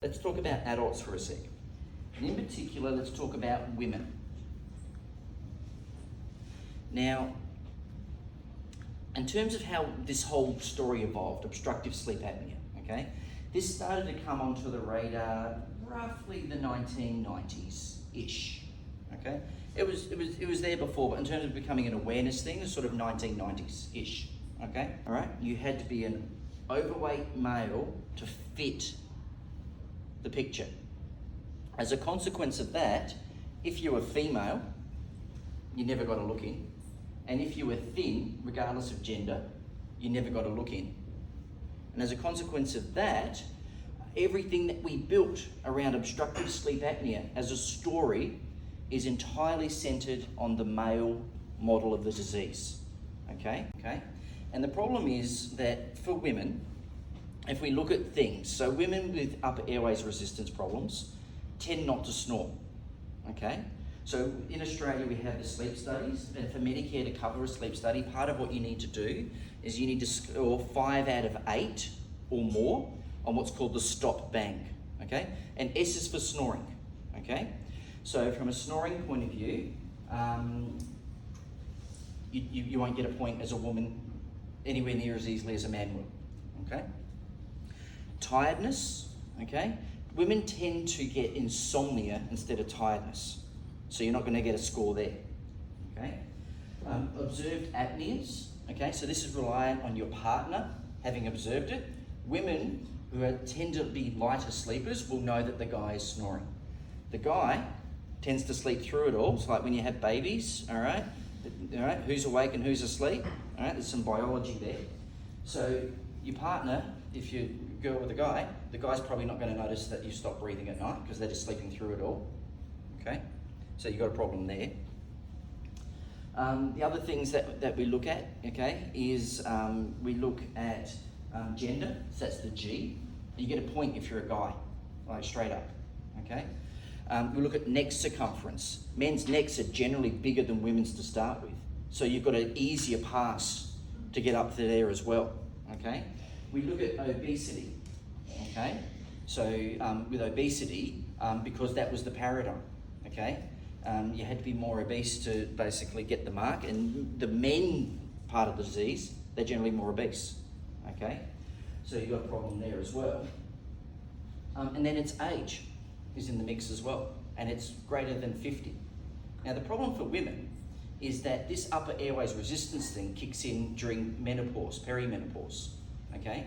Let's talk about adults for a sec. And in particular, let's talk about women. Now, in terms of how this whole story evolved, obstructive sleep apnea, okay? This started to come onto the radar roughly the 1990s-ish, okay? It was there before, but in terms of becoming an awareness thing, it's sort of 1990s-ish, okay? All right, you had to be an overweight male to fit the picture. As a consequence of that, if you were female, you never got a look in. And if you were thin, regardless of gender, you never got a look in. And as a consequence of that, everything that we built around obstructive sleep apnea as a story is entirely centered on the male model of the disease, okay? And the problem is that for women, if we look at things, so women with upper airways resistance problems tend not to snore, okay? So in Australia, we have the sleep studies, and for Medicare to cover a sleep study, part of what you need to do is you need to score 5 out of 8 or more on what's called the stop bang, okay? And S is for snoring, okay? So from a snoring point of view, you won't get a point as a woman anywhere near as easily as a man will, okay? Tiredness, okay? Women tend to get insomnia instead of tiredness. So you're not going to get a score there, okay? Observed apneas, okay? So this is reliant on your partner having observed it. Women who tend to be lighter sleepers will know that the guy is snoring. The guy tends to sleep through it all. It's like when you have babies, all right? Who's awake and who's asleep? All right, there's some biology there. So your partner, if you go with a guy, the guy's probably not going to notice that you stop breathing at night because they're just sleeping through it all, okay? So you've got a problem there. The other things that we look at, okay, is we look at gender, so that's the G. You get a point if you're a guy, like straight up, okay? We look at neck circumference. Men's necks are generally bigger than women's to start with, so you've got an easier pass to get up to there as well, okay? We look at obesity, okay? So with obesity, because that was the paradigm, okay? You had to be more obese to basically get the mark, and the men part of the disease, they're generally more obese, okay? So you've got a problem there as well. And then it's age is in the mix as well, and it's greater than 50. Now the problem for women is that this upper airways resistance thing kicks in during menopause, perimenopause, okay?